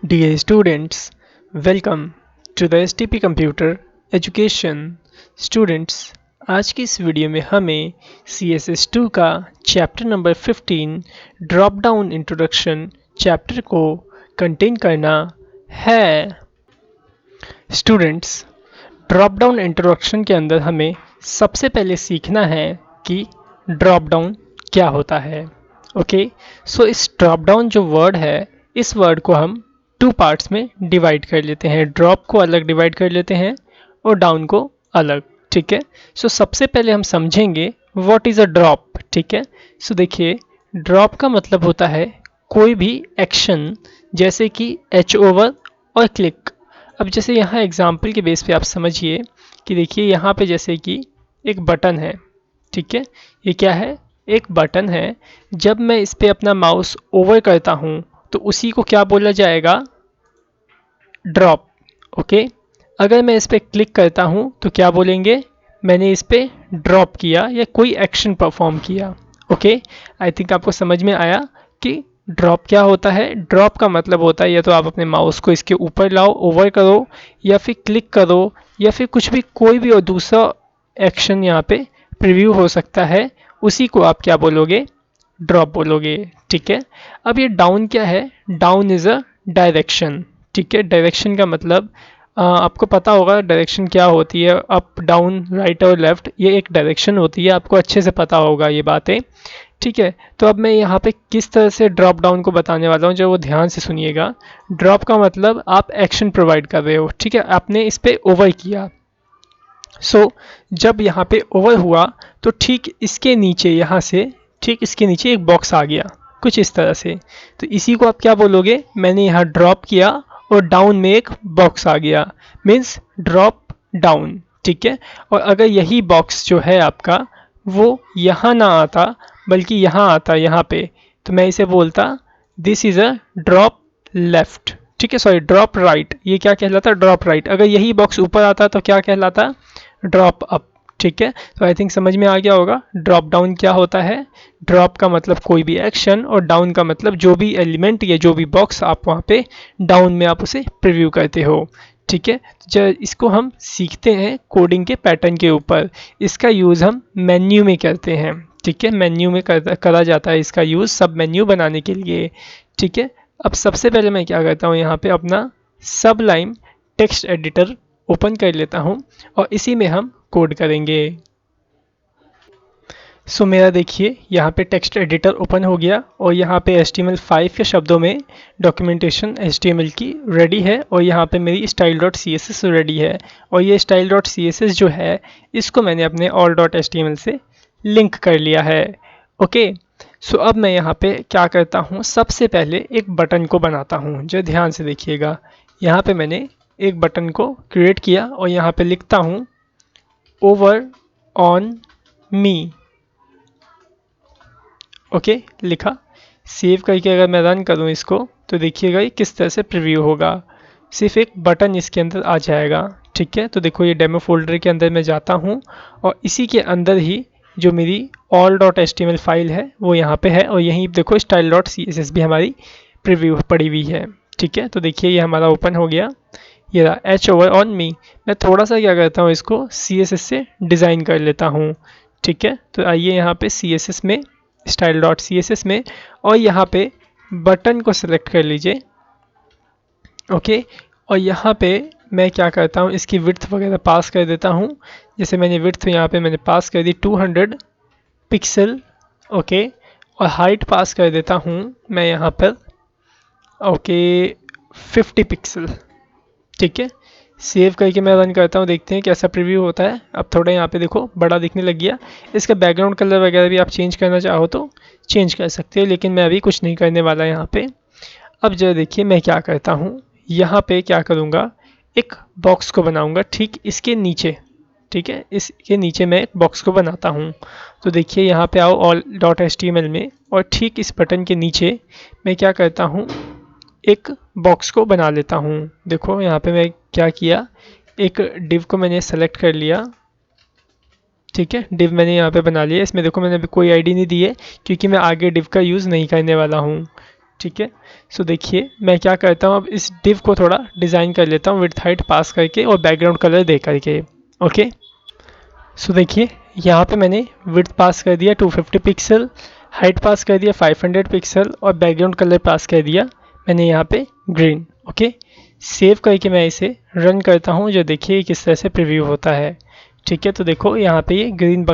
Dear students, welcome to the STP Computer Education. Students, आज की इस वीडियो में हमें CSS2 का chapter number 15 drop down introduction chapter को कंटेन करना है। स्टूडेंट्स, ड्रॉप डाउन इंट्रोडक्शन के अंदर हमें सबसे पहले सीखना है कि ड्रॉप डाउन क्या होता है। ओके, सो इस ड्रॉप डाउन जो वर्ड है, इस वर्ड को हम टू पार्ट्स में डिवाइड कर लेते हैं। ड्रॉप को अलग डिवाइड कर लेते हैं और डाउन को अलग। ठीक है, सो सबसे पहले हम समझेंगे व्हाट इज़ अ ड्रॉप। ठीक है, सो देखिए, ड्रॉप का मतलब होता है कोई भी एक्शन, जैसे कि एच ओवर और क्लिक। अब जैसे यहाँ एग्जाम्पल के बेस पे आप समझिए कि देखिए यहाँ पे जैसे कि एक बटन है। ठीक है, ये क्या है? एक बटन है। जब मैं इस पे अपना माउस ओवर करता हूँ तो उसी को क्या बोला जाएगा? ड्रॉप। ओके, अगर मैं इस पे क्लिक करता हूँ तो क्या बोलेंगे? मैंने इस पे ड्रॉप किया या कोई एक्शन परफॉर्म किया। ओके, आई थिंक आपको समझ में आया कि ड्रॉप क्या होता है। ड्रॉप का मतलब होता है या तो आप अपने माउस को इसके ऊपर लाओ, ओवर करो, या फिर क्लिक करो, या फिर कुछ भी, कोई भी और दूसरा एक्शन यहाँ पे प्रीव्यू हो सकता है, उसी को आप क्या बोलोगे? ड्रॉप बोलोगे। ठीक है, अब ये डाउन क्या है? Down is a direction. ठीक है, डायरेक्शन का मतलब आपको पता होगा डायरेक्शन क्या होती है। अप, डाउन, राइट और लेफ्ट, ये एक डायरेक्शन होती है। आपको अच्छे से पता होगा ये बातें। ठीक है, तो अब मैं यहाँ पे किस तरह से ड्रॉप डाउन को बताने वाला हूँ, जो वो ध्यान से सुनिएगा। ड्रॉप का मतलब आप एक्शन प्रोवाइड कर रहे हो। ठीक है, आपने इस पे ओवर किया। जब यहाँ पे ओवर हुआ तो ठीक इसके नीचे, यहाँ से ठीक इसके नीचे एक बॉक्स आ गया, कुछ इस तरह से। तो इसी को आप क्या बोलोगे? मैंने यहाँ ड्रॉप किया और डाउन में एक बॉक्स आ गया, मीन्स ड्रॉप डाउन। ठीक है, और अगर यही बॉक्स जो है आपका वो यहाँ ना आता बल्कि यहाँ आता, यहाँ पे, तो मैं इसे बोलता this is a drop left. ठीक है, सॉरी, ड्रॉप राइट। ये क्या कहलाता? Drop right. अगर यही बॉक्स ऊपर आता तो क्या कहलाता? Drop up. ठीक है, तो आई थिंक समझ में आ गया होगा ड्रॉप डाउन क्या होता है। ड्रॉप का मतलब कोई भी एक्शन, और डाउन का मतलब जो भी एलिमेंट या जो भी बॉक्स आप वहाँ पे डाउन में आप उसे प्रीव्यू करते हो। ठीक है, जब इसको हम सीखते हैं कोडिंग के पैटर्न के ऊपर, इसका यूज़ हम मेन्यू में करते हैं। ठीक है, मेन्यू में करा जाता है इसका यूज़ सब मेन्यू बनाने के लिए। ठीक है, अब सबसे पहले मैं क्या करता हूँ, यहाँ पे अपना सबलाइन टेक्स्ट एडिटर ओपन कर लेता हूँ और इसी में हम कोड करेंगे। मेरा देखिए यहाँ पे टेक्स्ट एडिटर ओपन हो गया और यहाँ पे HTML5 के शब्दों में डॉक्यूमेंटेशन HTML की रेडी है, और यहाँ पे मेरी style.css रेडी है। और ये style.css जो है, इसको मैंने अपने all.html से लिंक कर लिया है। ओके, अब मैं यहाँ पे क्या करता हूँ, सबसे पहले एक बटन को बनाता हूँ। जो ध्यान से देखिएगा, यहाँ पे मैंने एक बटन को क्रिएट किया और यहाँ पे लिखता हूँ ओवर ऑन मी। ओके, लिखा। सेव करके अगर मैं रन करूँ इसको तो देखिएगा ये किस तरह से प्रीव्यू होगा। सिर्फ एक बटन इसके अंदर आ जाएगा। ठीक है, तो देखो ये डेमो फोल्डर के अंदर मैं जाता हूँ और इसी के अंदर ही जो मेरी all.html फाइल है वो यहाँ पे है, और यहीं देखो style.css भी हमारी प्रीव्यू पड़ी हुई है। ठीक है, तो देखिए ये हमारा ओपन हो गया। ये रहा एच ओवर ऑन मी। मैं थोड़ा सा क्या करता हूँ, इसको CSS से डिज़ाइन कर लेता हूँ। ठीक है, तो आइए यहाँ पे CSS में, style.css में, और यहाँ पे बटन को सिलेक्ट कर लीजिए। ओके, और यहाँ पे मैं क्या करता हूँ, इसकी विड्थ वगैरह पास कर देता हूँ। जैसे मैंने विड्थ यहाँ पे मैंने पास कर दी 200 पिक्सल। ओके, और हाइट पास कर देता हूँ मैं यहाँ पर, ओके, 50 पिक्सल। ठीक है, सेव करके मैं रन करता हूँ, देखते हैं कैसा प्रीव्यू होता है। अब थोड़ा यहाँ पे देखो बड़ा दिखने लग गया। इसका बैकग्राउंड कलर वगैरह भी आप चेंज करना चाहो तो चेंज कर सकते हो, लेकिन मैं अभी कुछ नहीं करने वाला यहाँ पे। अब जो देखिए मैं क्या करता हूँ, यहाँ पे क्या करूँगा, एक बॉक्स को बनाऊँगा ठीक इसके नीचे। ठीक है, इसके नीचे मैं एक बॉक्स को बनाता हूँ। तो देखिए यहाँ पे आओ all.html में, और ठीक इस बटन के नीचे मैं क्या करता हूँ, एक बॉक्स को बना लेता हूँ। देखो यहाँ पे मैं क्या किया, एक डिव को मैंने सेलेक्ट कर लिया। ठीक है, डिव मैंने यहाँ पे बना लिया। इसमें देखो मैंने अभी कोई आईडी नहीं दी है क्योंकि मैं आगे डिव का यूज़ नहीं करने वाला हूँ। ठीक है। सो देखिए मैं क्या करता हूँ, अब इस डिव को थोड़ा डिज़ाइन कर लेता हूँ विड्थ हाइट पास करके और बैकग्राउंड कलर दे करके। ओके, सो देखिए यहाँ पे मैंने विड्थ पास कर दिया 250 पिक्सल, हाइट पास कर दिया 500 पिक्सल और बैकग्राउंड कलर पास कर दिया मैंने यहाँ पे ग्रीन। ओके, सेव करके मैं इसे रन करता हूँ, जो देखिए किस तरह से प्रीव्यू होता है। ठीक है, तो देखो यहाँ पे ये ग्रीन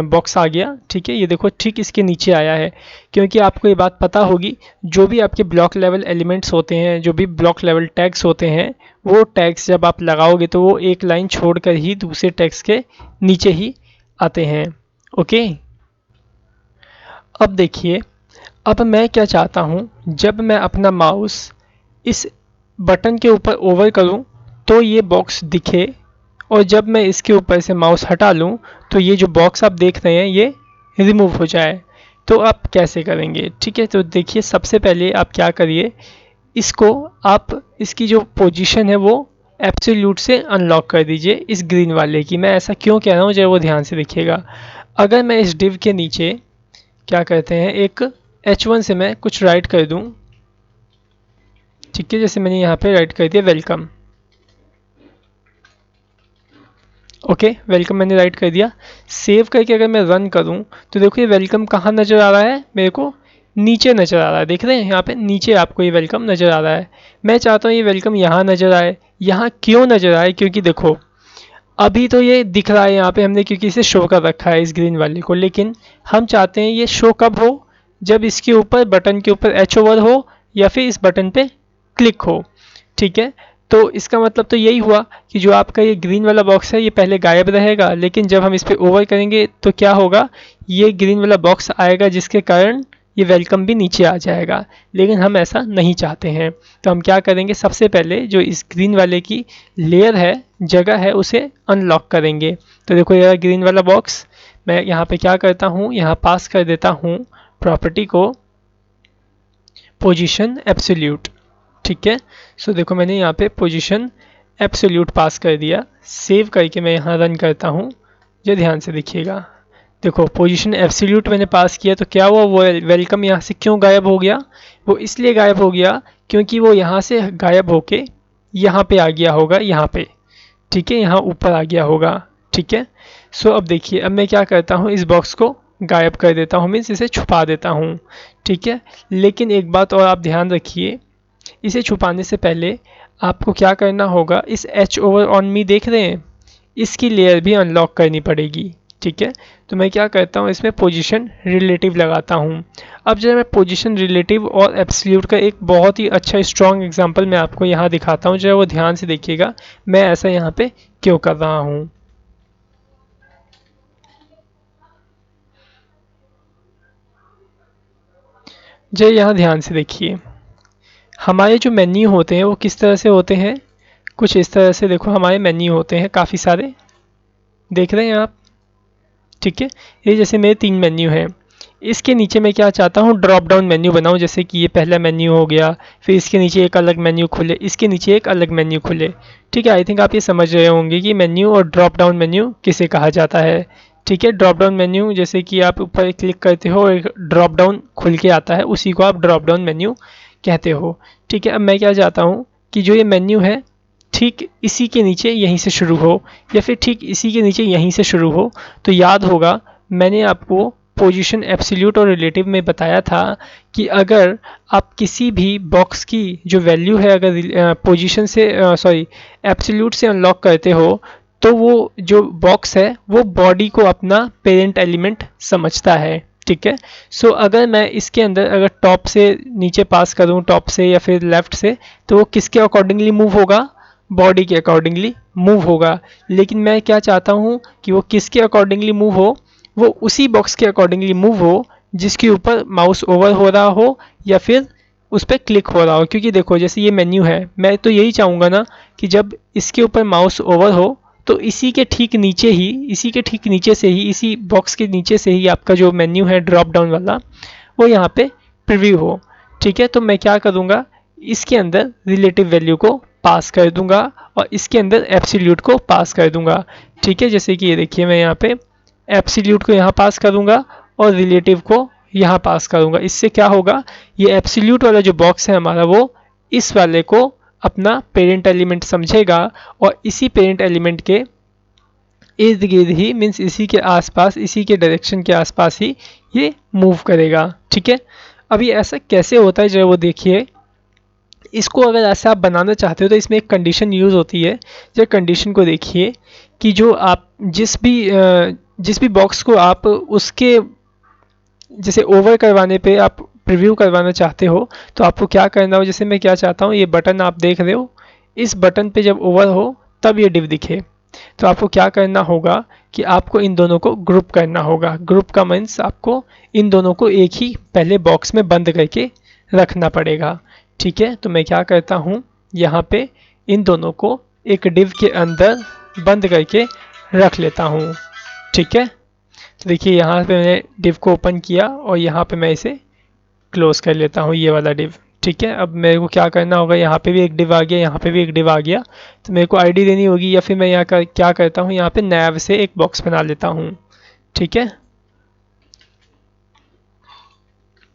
बॉक्स आ गया। ठीक है, ये देखो ठीक इसके नीचे आया है, क्योंकि आपको ये बात पता होगी जो भी आपके ब्लॉक लेवल एलिमेंट्स होते हैं, जो भी ब्लॉक लेवल टैग्स होते हैं, वो टैग्स जब आप लगाओगे तो वो एक लाइन छोड़कर ही दूसरे टैग्स के नीचे ही आते हैं। ओके, अब देखिए, अब मैं क्या चाहता हूँ, जब मैं अपना माउस इस बटन के ऊपर ओवर करूँ तो ये बॉक्स दिखे, और जब मैं इसके ऊपर से माउस हटा लूँ तो ये जो बॉक्स आप देख रहे हैं ये रिमूव हो जाए। तो आप कैसे करेंगे? ठीक है, तो देखिए सबसे पहले आप क्या करिए, इसको आप इसकी जो पोजीशन है वो एब्सोल्यूट से अनलॉक कर दीजिए, इस ग्रीन वाले की। मैं ऐसा क्यों कह रहा हूँ, जरा वो ध्यान से देखिएगा। अगर मैं इस डिव के नीचे क्या कहते हैं एक H1 से मैं कुछ राइट कर दूँ, ठीक है, जैसे मैंने यहाँ पे राइट कर दिया वेलकम। ओके, वेलकम मैंने राइट कर दिया। सेव करके अगर मैं रन करूं तो देखो ये वेलकम कहाँ नज़र आ रहा है, मेरे को नीचे नज़र आ रहा है। देख रहे हैं यहाँ पे नीचे आपको ये वेलकम नज़र आ रहा है। मैं चाहता हूँ ये वेलकम यहाँ नज़र आए। यहाँ क्यों नज़र आए? क्योंकि देखो अभी तो ये दिख रहा है यहाँ पे हमने, क्योंकि इसे शो कर रखा है इस ग्रीन वाले को, लेकिन हम चाहते हैं ये शो कब हो, जब इसके ऊपर बटन के ऊपर एच ओवर हो या फिर इस बटन पे क्लिक हो। ठीक है, तो इसका मतलब तो यही हुआ कि जो आपका ये ग्रीन वाला बॉक्स है ये पहले गायब रहेगा, लेकिन जब हम इस पर ओवर करेंगे तो क्या होगा, ये ग्रीन वाला बॉक्स आएगा जिसके कारण ये वेलकम भी नीचे आ जाएगा। लेकिन हम ऐसा नहीं चाहते हैं, तो हम क्या करेंगे, सबसे पहले जो इस ग्रीन वाले की लेयर है, जगह है, उसे अनलॉक करेंगे। तो देखो ये ग्रीन वाला बॉक्स, मैं यहाँ पे क्या करता हूँ, यहाँ पास कर देता हूँ प्रॉपर्टी को पोजीशन एब्सोल्यूट। ठीक है, सो देखो मैंने यहाँ पे पोजीशन एब्सोल्यूट पास कर दिया। सेव करके मैं यहाँ रन करता हूँ, जो ध्यान से देखिएगा। देखो पोजीशन एब्सोल्यूट मैंने पास किया तो क्या हुआ, वो वेलकम यहाँ से क्यों गायब हो गया? वो इसलिए गायब हो गया क्योंकि वो यहाँ से गायब होके यहाँ पे आ गया होगा, यहाँ पे। ठीक है, यहाँ ऊपर आ गया होगा। ठीक है, सो अब देखिए, अब मैं क्या करता हूँ, इस बॉक्स को गायब कर देता हूँ, मीन्स इसे छुपा देता हूँ। ठीक है, लेकिन एक बात और आप ध्यान रखिए, इसे छुपाने से पहले आपको क्या करना होगा, इस एच ओवर ऑन मी देख रहे हैं, इसकी लेयर भी अनलॉक करनी पड़ेगी। ठीक है, तो मैं क्या करता हूँ, इसमें पोजीशन रिलेटिव लगाता हूँ। अब जब मैं पोजीशन रिलेटिव और एब्सोल्यूट का एक बहुत ही अच्छा स्ट्रॉन्ग एग्जांपल मैं आपको यहाँ दिखाता हूँ, जब वो ध्यान से देखिएगा मैं ऐसा यहाँ पे क्यों कर रहा हूँ। जब यहाँ ध्यान से देखिए, हमारे जो मेन्यू होते हैं वो किस तरह से होते हैं, कुछ इस तरह से। देखो हमारे मेन्यू होते हैं काफ़ी सारे, देख रहे हैं आप? ठीक है, ये जैसे मेरे 3 मेन्यू हैं, इसके नीचे मैं क्या चाहता हूँ, ड्रॉप डाउन मेन्यू बनाऊँ। जैसे कि ये पहला मेन्यू हो गया, फिर इसके नीचे एक अलग मेन्यू खुले, इसके नीचे एक अलग मेन्यू खुले। ठीक है, आई थिंक आप ये समझ रहे होंगे कि मेन्यू और ड्रॉप डाउन मेन्यू किसे कहा जाता है। ठीक है, ड्रॉप डाउन मेन्यू जैसे कि आप ऊपर क्लिक करते हो एक ड्रॉप डाउन खुल के आता है, उसी को आप ड्रॉप डाउन मेन्यू कहते हो। ठीक है, अब मैं क्या चाहता हूँ कि जो ये मेन्यू है ठीक इसी के नीचे यहीं से शुरू हो, या फिर ठीक इसी के नीचे यहीं से शुरू हो। तो याद होगा मैंने आपको पोजीशन एब्सोल्यूट और रिलेटिव में बताया था कि अगर आप किसी भी बॉक्स की जो वैल्यू है अगर पोजीशन से सॉरी एब्सोल्यूट से अनलॉक करते हो, तो वो जो बॉक्स है वो बॉडी को अपना पेरेंट एलिमेंट समझता है। ठीक है, सो अगर मैं इसके अंदर अगर टॉप से नीचे पास करूँ, टॉप से या फिर लेफ्ट से, तो वो किसके अकॉर्डिंगली मूव होगा, बॉडी के अकॉर्डिंगली मूव होगा। लेकिन मैं क्या चाहता हूँ कि वो किसके अकॉर्डिंगली मूव हो, वो उसी बॉक्स के अकॉर्डिंगली मूव हो जिसके ऊपर माउस ओवर हो रहा हो या फिर उस पर क्लिक हो रहा हो। क्योंकि देखो जैसे ये मेन्यू है, मैं तो यही चाहूँगा ना कि जब इसके ऊपर माउस ओवर हो तो इसी के ठीक नीचे ही, इसी के ठीक नीचे से ही, इसी बॉक्स के नीचे से ही आपका जो मेन्यू है ड्रॉप डाउन वाला, वो यहाँ पे प्रीव्यू हो। ठीक है, तो मैं क्या करूँगा, इसके अंदर रिलेटिव वैल्यू को पास कर दूंगा और इसके अंदर एब्सोल्यूट को पास कर दूंगा। ठीक है, जैसे कि ये देखिए मैं यहाँ पे एब्सोल्यूट को यहाँ पास करूंगा और रिलेटिव को यहाँ पास करूँगा। इससे क्या होगा, ये एब्सोल्यूट वाला जो बॉक्स है हमारा वो इस वाले को अपना पेरेंट एलिमेंट समझेगा और इसी पेरेंट एलिमेंट के इर्द गिर्द ही, मीन्स इसी के आसपास, इसी के डायरेक्शन के आसपास ही ये मूव करेगा। ठीक है, अब ये ऐसा कैसे होता है जरा वो देखिए। इसको अगर ऐसे आप बनाना चाहते हो तो इसमें एक कंडीशन यूज़ होती है। जब कंडीशन को देखिए कि जो आप जिस भी बॉक्स को आप उसके जैसे ओवर करवाने पे आप प्रीव्यू करवाना चाहते हो तो आपको क्या करना हो। जैसे मैं क्या चाहता हूँ, ये बटन आप देख रहे हो, इस बटन पे जब ओवर हो तब ये डिव दिखे, तो आपको क्या करना होगा कि आपको इन दोनों को ग्रुप करना होगा। ग्रुप का मीन्स आपको इन दोनों को एक ही पहले बॉक्स में बंद करके रखना पड़ेगा। ठीक है, तो मैं क्या करता हूँ, यहाँ पे इन दोनों को एक डिव के अंदर बंद करके रख लेता हूँ। ठीक है, तो देखिए यहाँ पे मैंने डिव को ओपन किया और यहाँ पे मैं इसे क्लोज कर लेता हूँ, ये वाला डिव। ठीक है, अब मेरे को क्या करना होगा, यहाँ पे भी एक डिव आ गया, यहाँ पे भी एक डिव आ गया, तो मेरे को आईडी देनी होगी, या फिर मैं यहाँ का क्या करता हूँ, यहाँ पे नैव से एक बॉक्स बना लेता हूँ। ठीक है,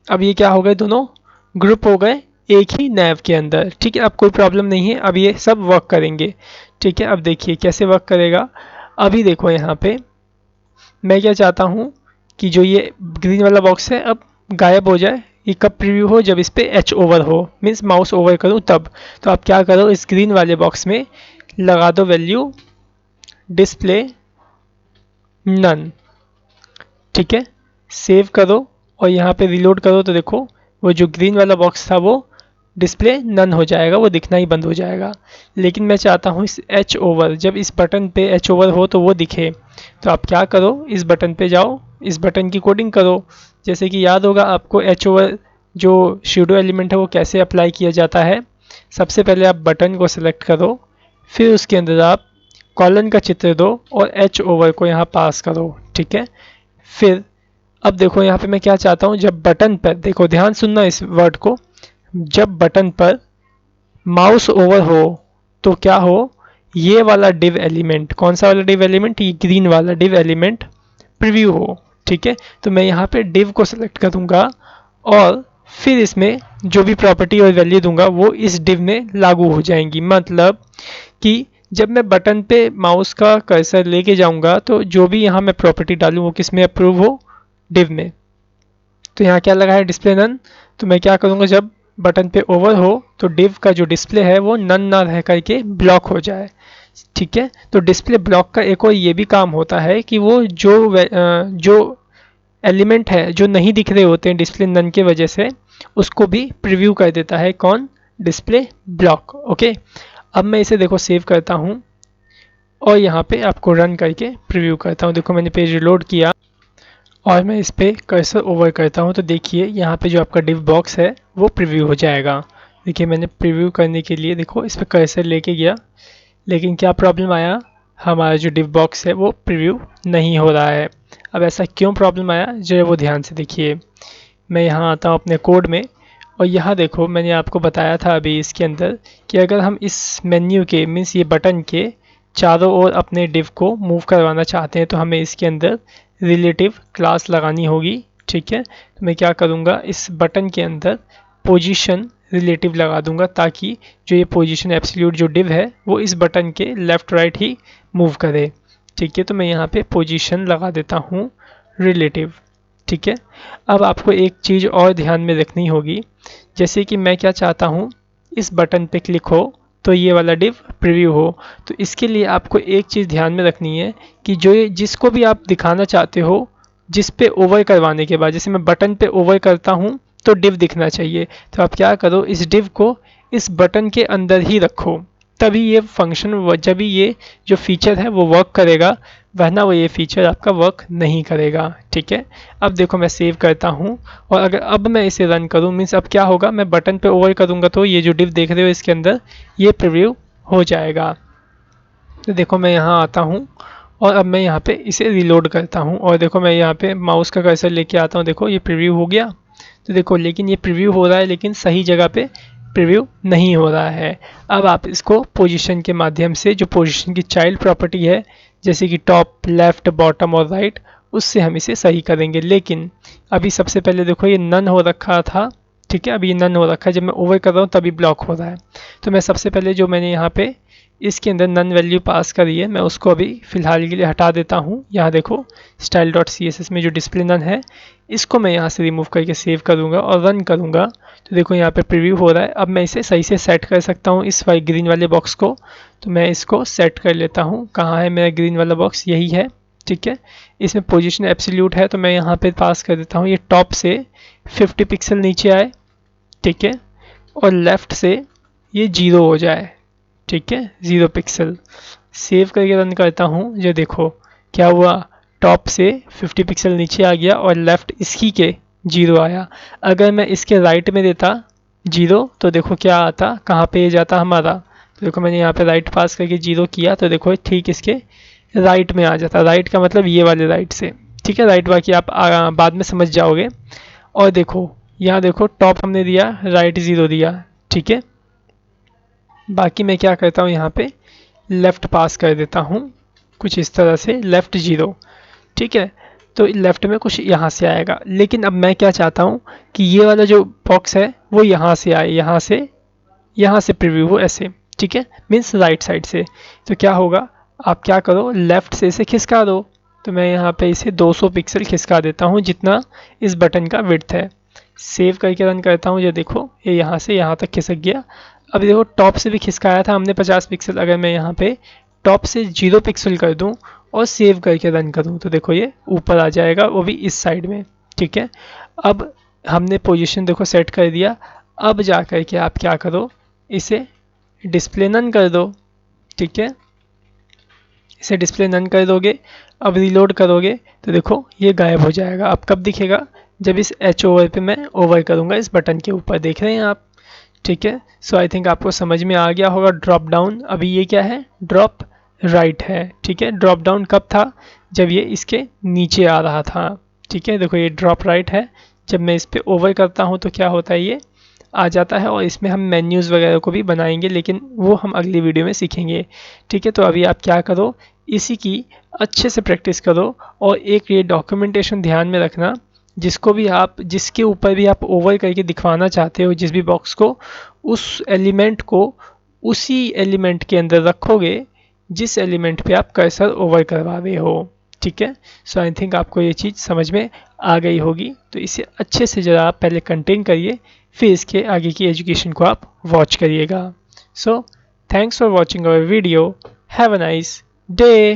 अब ये क्या हो गए, दोनों ग्रुप हो गए एक ही नैव के अंदर। ठीक है, अब कोई प्रॉब्लम नहीं है, अब ये सब वर्क करेंगे। ठीक है, अब देखिए कैसे वर्क करेगा। अभी देखो यहाँ पे मैं क्या चाहता हूँ कि जो ये ग्रीन वाला बॉक्स है अब गायब हो जाए। ये कब प्रीव्यू हो, जब इस पे एच ओवर हो, मीन्स माउस ओवर करूँ तब। तो आप क्या करो, इस ग्रीन वाले बॉक्स में लगा दो वैल्यू डिस्प्ले नन। ठीक है, सेव करो और यहाँ पे रिलोड करो तो देखो वो जो ग्रीन वाला बॉक्स था वो डिस्प्ले नन हो जाएगा, वो दिखना ही बंद हो जाएगा। लेकिन मैं चाहता हूँ इस एच ओवर, जब इस बटन पे एच ओवर हो तो वो दिखे। तो आप क्या करो, इस बटन पे जाओ, इस बटन की कोडिंग करो। जैसे कि याद होगा आपको एच ओवर जो शूडो एलिमेंट है वो कैसे अप्लाई किया जाता है। सबसे पहले आप बटन को सिलेक्ट करो, फिर उसके अंदर आप कॉलन का चित्र दो और एच ओवर को यहाँ पास करो। ठीक है, फिर अब देखो यहाँ पे मैं क्या चाहता हूँ, जब बटन पर देखो, ध्यान सुनना इस वर्ड को, जब बटन पर माउस ओवर हो तो क्या हो, ये वाला डिव एलिमेंट, कौन सा वाला डिव एलिमेंट, ये ग्रीन वाला डिव एलिमेंट प्रीव्यू हो। ठीक है, तो मैं यहाँ पे डिव को सिलेक्ट करूँगा और फिर इसमें जो भी प्रॉपर्टी और वैल्यू दूंगा वो इस डिव में लागू हो जाएंगी। मतलब कि जब मैं बटन पे माउस का कर्सर लेके जाऊंगा तो जो भी यहाँ मैं प्रॉपर्टी डालूँ वो किस में अप्रूव हो, डिव में। तो यहाँ क्या लगा है, डिस्प्ले नन। तो मैं क्या करूँगा, जब बटन पे ओवर हो तो डिव का जो डिस्प्ले है वो नन ना रह करके ब्लॉक हो जाए। ठीक है, तो डिस्प्ले ब्लॉक का एक और ये भी काम होता है कि वो जो एलिमेंट है जो नहीं दिख रहे होते हैं डिस्प्ले नन के वजह से, उसको भी प्रीव्यू कर देता है। कौन, डिस्प्ले ब्लॉक। ओके, अब मैं इसे देखो सेव करता हूँ और यहाँ पे आपको रन करके प्रीव्यू करता हूँ। देखो मैंने पेज रिलोड किया और मैं इस पर कर्सर ओवर करता हूँ तो देखिए यहाँ पे जो आपका डिव बॉक्स है वो प्रीव्यू हो जाएगा। देखिए मैंने प्रीव्यू करने के लिए देखो इस पर कर्सर लेके गया, लेकिन क्या प्रॉब्लम आया, हमारा जो डिव बॉक्स है वो प्रीव्यू नहीं हो रहा है। अब ऐसा क्यों प्रॉब्लम आया, जो है वो ध्यान से देखिए। मैं यहाँ आता हूँ अपने कोड में और यहाँ देखो मैंने आपको बताया था अभी इसके अंदर कि अगर हम इस मेन्यू के, मीन्स ये बटन के चारों ओर अपने डिव को मूव करवाना चाहते हैं तो हमें इसके अंदर रिलेटिव क्लास लगानी होगी। ठीक है, तो मैं क्या करूँगा, इस बटन के अंदर पोजीशन रिलेटिव लगा दूंगा ताकि जो ये पोजीशन एब्सोल्यूट जो डिव है वो इस बटन के लेफ़्ट राइट ही मूव करे। ठीक है, तो मैं यहाँ पे पोजीशन लगा देता हूँ रिलेटिव। ठीक है, अब आपको एक चीज़ और ध्यान में रखनी होगी, जैसे कि मैं क्या चाहता हूँ, इस बटन पे क्लिक हो तो ये वाला डिव प्रीव्यू हो। तो इसके लिए आपको एक चीज़ ध्यान में रखनी है कि जो ये जिसको भी आप दिखाना चाहते हो, जिस पे ओवर करवाने के बाद, जैसे मैं बटन पे ओवर करता हूँ तो डिव दिखना चाहिए। तो आप क्या करो, इस डिव को इस बटन के अंदर ही रखो, तभी ये फंक्शन, जब भी ये जो फीचर है वो वर्क करेगा, वरना वो ये फीचर आपका वर्क नहीं करेगा। ठीक है, अब देखो मैं सेव करता हूँ और अगर अब मैं इसे रन करूँ, मीन्स अब क्या होगा, मैं बटन पे ओवर करूँगा तो ये जो डिव देख रहे हो इसके अंदर ये प्रीव्यू हो जाएगा। तो देखो मैं यहाँ आता हूँ और अब मैं यहाँ पे इसे रिलोड करता हूँ और देखो मैं यहाँ पे माउस का कर्सर लेके आता हूँ, देखो ये प्रीव्यू हो गया। तो देखो लेकिन ये प्रीव्यू हो रहा है लेकिन सही जगह पे प्रीव्यू नहीं हो रहा है। अब आप इसको पोजीशन के माध्यम से, जो पोजीशन की चाइल्ड प्रॉपर्टी है जैसे कि टॉप, लेफ्ट, बॉटम और राइट, उससे हम इसे सही करेंगे। लेकिन अभी सबसे पहले देखो ये नन हो रखा था, ठीक है, अभी नन हो रखा है, जब मैं ओवर कर रहा हूँ तभी ब्लॉक हो रहा है। तो मैं सबसे पहले जो मैंने यहाँ पे इसके अंदर नन वैल्यू पास करी है मैं उसको अभी फ़िलहाल के लिए हटा देता हूँ। यहाँ देखो style dot C S S में जो डिस्प्ले नन है इसको मैं यहाँ से रिमूव करके सेव करूँगा और रन करूँगा तो देखो यहाँ पे प्रीव्यू हो रहा है। अब मैं इसे सही से सेट कर सकता हूँ इस वाइट ग्रीन वाले बॉक्स को, तो मैं इसको सेट कर लेता हूँ। कहाँ है मेरा ग्रीन वाला बॉक्स, यही है, ठीक है। इसमें पोजीशन एब्सोल्यूट है तो मैं यहाँ पे पास कर देता हूँ ये टॉप से 50 पिक्सल नीचे आए, ठीक है, और लेफ़्ट से ये 0 हो जाए, ठीक है, 0 पिक्सल। सेव करके रन करता हूँ, जो देखो क्या हुआ, टॉप से 50 पिक्सल नीचे आ गया और लेफ़्ट इसकी के 0 आया। अगर मैं इसके राइट में देता 0 तो देखो क्या आता, कहाँ पे ये जाता हमारा, तो देखो मैंने यहाँ पे राइट पास करके 0 किया तो देखो ठीक इसके राइट में आ जाता। राइट का मतलब ये वाले राइट से, ठीक है, राइट बाकी आप बाद में समझ जाओगे। और देखो यहाँ देखो टॉप हमने दिया, राइट 0 दिया, ठीक है। बाकी मैं क्या करता हूँ यहाँ पे लेफ़्ट पास कर देता हूँ कुछ इस तरह से, लेफ़्ट 0, ठीक है। तो लेफ़्ट में कुछ यहाँ से आएगा, लेकिन अब मैं क्या चाहता हूँ कि ये वाला जो बॉक्स है वो यहाँ से आए, यहाँ से प्रीव्यू हो ऐसे, ठीक है, मीन्स राइट साइड से। तो क्या होगा, आप क्या करो लेफ़्ट से इसे खिसका दो। तो मैं यहाँ पे इसे 200 पिक्सल खिसका देता हूँ जितना इस बटन का विड्थ है। सेव करके रन करता हूँ, ये देखो ये यहाँ से यहाँ तक खिसक गया। अब देखो टॉप से भी खिसकाया था हमने 50 पिक्सल, अगर मैं यहाँ पे टॉप से 0 पिक्सल कर दूँ और सेव करके रन करूँ तो देखो ये ऊपर आ जाएगा, वो भी इस साइड में, ठीक है। अब हमने पोजीशन देखो सेट कर दिया। अब जा कर के आप क्या करो, इसे डिस्प्ले नन कर दो, ठीक है, इसे डिस्प्ले नन कर दोगे। अब रीलोड करोगे तो देखो ये गायब हो जाएगा। अब कब दिखेगा, जब इस एच ओवर पे मैं ओवर करूँगा इस बटन के ऊपर, देख रहे हैं आप, ठीक है। सो आई थिंक आपको समझ में आ गया होगा ड्रॉप डाउन। अभी ये क्या है, ड्रॉप राइट है, ठीक है। ड्रॉप डाउन कब था, जब ये इसके नीचे आ रहा था, ठीक है। देखो ये ड्रॉप राइट है, जब मैं इस पर ओवर करता हूँ तो क्या होता है, ये आ जाता है। और इसमें हम मेन्यूज़ वगैरह को भी बनाएंगे, लेकिन वो हम अगली वीडियो में सीखेंगे, ठीक है। तो अभी आप क्या करो, इसी की अच्छे से प्रैक्टिस करो और एक ये डॉक्यूमेंटेशन ध्यान में रखना, जिसके ऊपर भी आप ओवर करके दिखवाना चाहते हो जिस भी बॉक्स को, उस एलिमेंट को उसी एलिमेंट के अंदर रखोगे जिस एलिमेंट पे आप कर्सर ओवर करवा रहे हो, ठीक है। सो आई थिंक आपको ये चीज़ समझ में आ गई होगी। तो इसे अच्छे से ज़रा आप पहले कंटेन करिए, फिर इसके आगे की एजुकेशन को आप वॉच करिएगा। So thanks for watching our video, have a nice day.